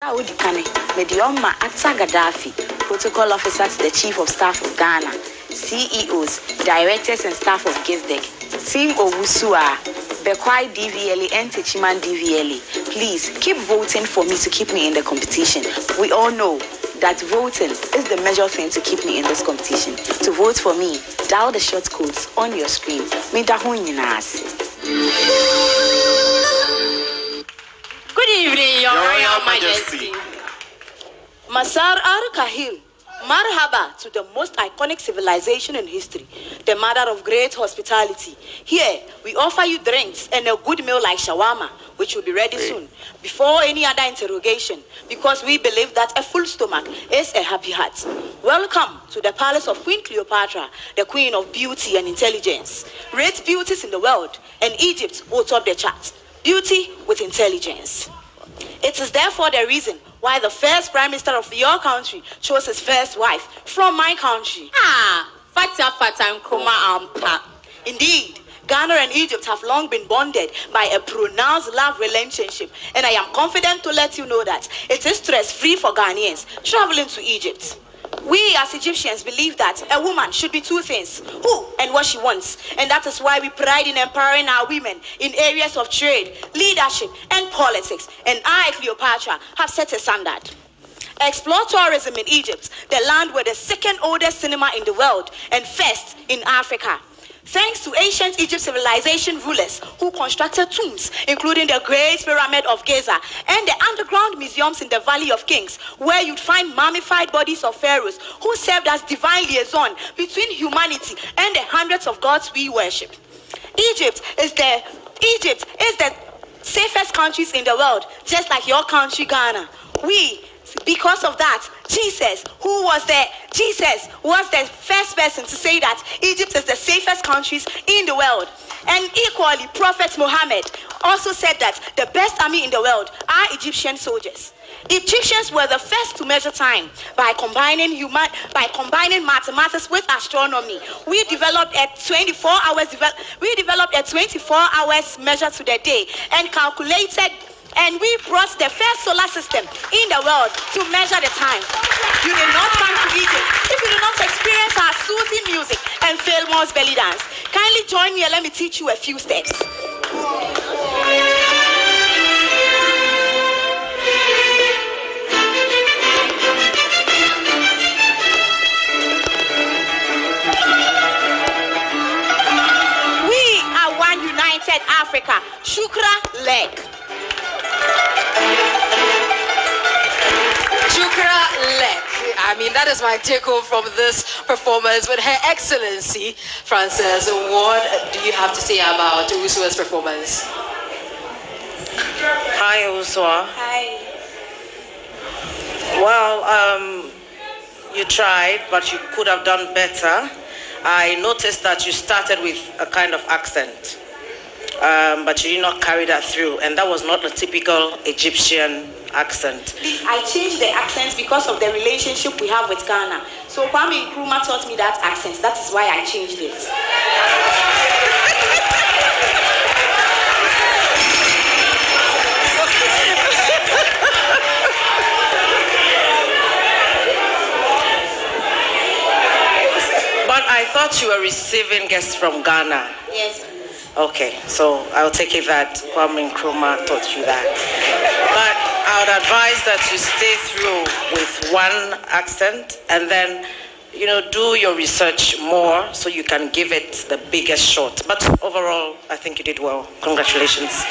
Medioma Gaddafi, Protocol Officer to the Chief of Staff of Ghana, CEOs, Directors and Staff of GISDEC, Team Owusuaa, Bekwai DVLA and Techiman DVLA. Please keep voting for me to keep me in the competition. We all know that voting is the major thing to keep me in this competition. To vote for me, dial the short codes on your screen. Good evening, Your Royal Majesty. Masar Al-Kahil, marhaba to the most iconic civilization in history, the mother of great hospitality. Here, we offer you drinks and a good meal like shawarma, which will be ready soon, before any other interrogation, because we believe that a full stomach is a happy heart. Welcome to the palace of Queen Cleopatra, the queen of beauty and intelligence. Rate beauties in the world, and Egypt will top the chart. Beauty with intelligence. It is therefore the reason why the first prime minister of your country chose his first wife from my country. Indeed, Ghana and Egypt have long been bonded by a pronounced love relationship, and I am confident to let you know that it is stress-free for Ghanaians traveling to Egypt. We as Egyptians believe that a woman should be two things, who and what she wants, and that is why we pride in empowering our women in areas of trade, leadership, and politics, and I, Cleopatra, have set a standard. Explore tourism in Egypt, the land with the second oldest cinema in the world and first in Africa. Thanks to ancient Egypt civilization rulers who constructed tombs, including the Great Pyramid of Giza and the underground museums in the Valley of Kings, where you'd find mummified bodies of pharaohs who served as divine liaison between humanity and the hundreds of gods we worship. Egypt is the safest countries in the world, just like your country, Ghana. Because of that, Jesus was the first person to say that Egypt is the safest countries in the world. And equally, Prophet Muhammad also said that the best army in the world are Egyptian soldiers. Egyptians were the first to measure time by combining mathematics with astronomy. We developed a 24 hours measure to the day and calculated. And we brought the first solar system in the world to measure the time. You did not come to Egypt if you did not experience our soothing music and famous belly dance. Kindly join me and let me teach you a few steps. We are one united Africa. Shukra leg. Shukra Lek. I mean, that is my take home from this performance with Her Excellency. Frances, what do you have to say about Owusuaa's performance? Hi, Owusuaa. Hi. Well, you tried, but you could have done better. I noticed that you started with a kind of accent, but you did not carry that through, and that was not a typical Egyptian accent. I changed the accents because of the relationship we have with Ghana. So Kwame Nkrumah taught me that accent. That is why I changed it. But I thought you were receiving guests from Ghana. Yes. Okay, so I'll take it that Kwame Nkrumah taught you that. But I would advise that you stay through with one accent and then, do your research more so you can give it the biggest shot. But overall, I think you did well. Congratulations.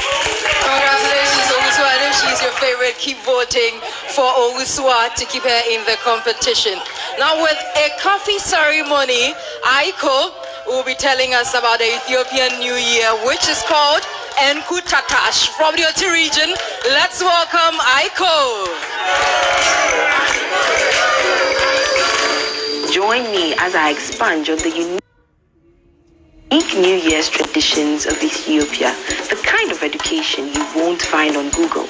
Congratulations, Owusuaa. And if she's your favorite, keep voting for Owusuaa to keep her in the competition. Now, with a coffee ceremony, Aiko will be telling us about the Ethiopian New Year, which is called Enkutatash. From the Oti region, let's welcome Aiko. Join me as I expand on the unique New Year's traditions of Ethiopia, the kind of education you won't find on Google.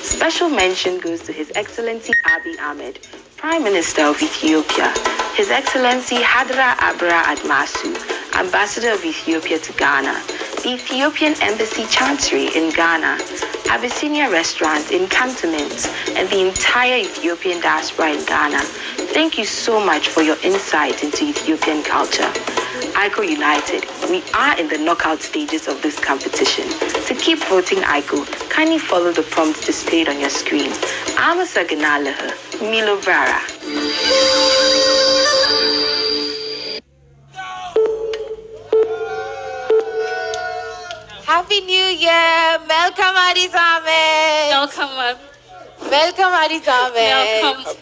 Special mention goes to His Excellency Abiy Ahmed, Prime Minister of Ethiopia, His Excellency Hadra Abra Admasu, Ambassador of Ethiopia to Ghana, the Ethiopian Embassy Chancery in Ghana, Abyssinia Restaurant in Cantonment, and the entire Ethiopian diaspora in Ghana, thank you so much for your insight into Ethiopian culture. Aiko United, we are in the knockout stages of this competition. To keep voting Aiko, kindly follow the prompts displayed on your screen. Owusuaa and Aiko, Milo Brara. Happy New Year! Welcome, Adizame! Welcome. Welcome, Adizame! Welcome.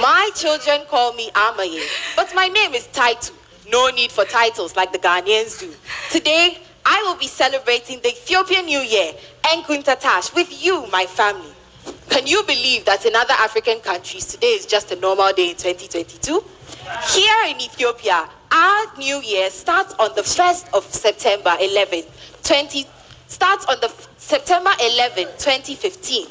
My children call me Amaye, but my name is Taitu. No need for titles like the Ghanaians do. Today, I will be celebrating the Ethiopian New Year, Enkuntatash, with you, my family. Can you believe that in other African countries, today is just a normal day in 2022? Here in Ethiopia, our New Year starts on the 1st of September 2015.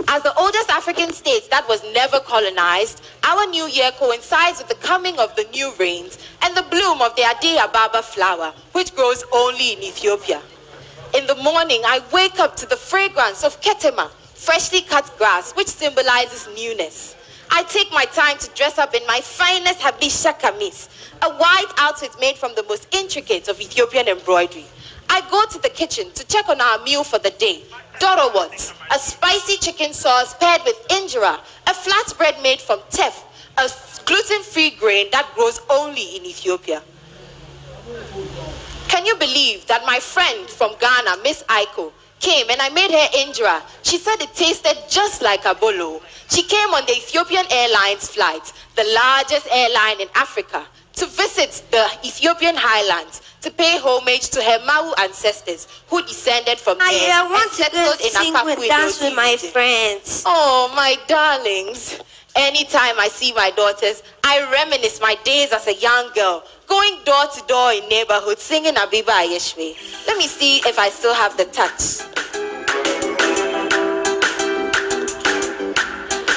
As the oldest African state that was never colonized, our New Year coincides with the coming of the new rains and the bloom of the Ade Ababa flower, which grows only in Ethiopia. In the morning, I wake up to the fragrance of ketema, freshly cut grass, which symbolizes newness. I take my time to dress up in my finest Habisha kamis, a white outfit made from the most intricate of Ethiopian embroidery. I go to the kitchen to check on our meal for the day. Dorowot, a spicy chicken sauce paired with injera, a flatbread made from teff, a gluten-free grain that grows only in Ethiopia. Can you believe that my friend from Ghana, Miss Aiko, came and I made her injera? She said it tasted just like abolo. She came on the Ethiopian Airlines flight, the largest airline in Africa, to visit the Ethiopian highlands, to pay homage to her Mau ancestors who descended from there I want and settled to sing with dance with my friends. Oh, my darlings. Anytime I see my daughters, I reminisce my days as a young girl, going door to door in neighborhoods, singing Abiba Ayeshwe. Let me see if I still have the touch.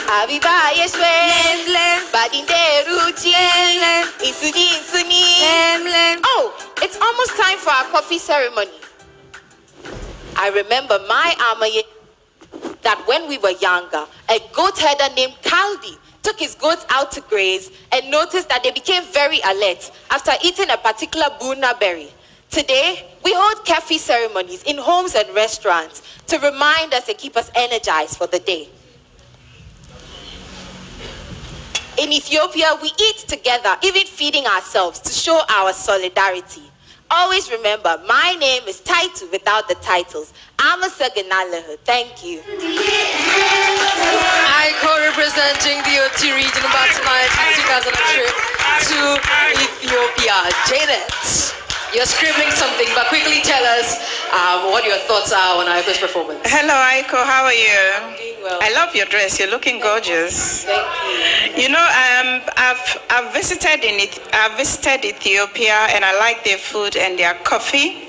Abiba Ayeshwe, Badinde Ruchi, Insuni. Oh, it's almost time for our coffee ceremony. I remember my Amaye that when we were younger, a goat herder named Kaldi took his goats out to graze and noticed that they became very alert after eating a particular buna berry. Today, we hold coffee ceremonies in homes and restaurants to remind us and keep us energized for the day. In Ethiopia, we eat together, even feeding ourselves to show our solidarity. Always remember, my name is Taitu without the titles. Owusuaa and Aiko. Thank you. Aiko representing the OT region about tonight, taking us on a trip to Ethiopia. Janet, you're scribbling something, but quickly tell us what your thoughts are on Aiko's performance. Hello, Aiko. How are you? I'm doing well. I love your dress. You're looking gorgeous. Thank you. You know, I've visited Ethiopia, and I like their food and their coffee.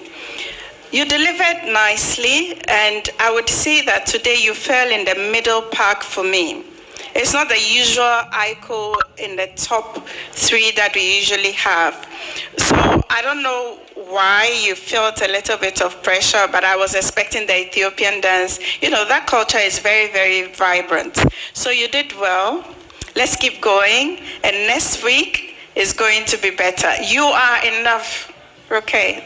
You delivered nicely, and I would say that today you fell in the middle park for me. It's not the usual Aiko in the top 3 that we usually have. So I don't know why you felt a little bit of pressure, but I was expecting the Ethiopian dance. You know, that culture is very, very vibrant. So you did well. Let's keep going. And next week is going to be better. You are enough. Okay.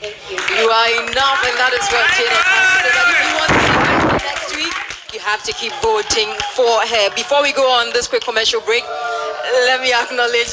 Thank you. You are enough, and that is what Janet has to say. That if you want to see Aiko next week, you have to keep voting for her. Before we go on this quick commercial break, let me acknowledge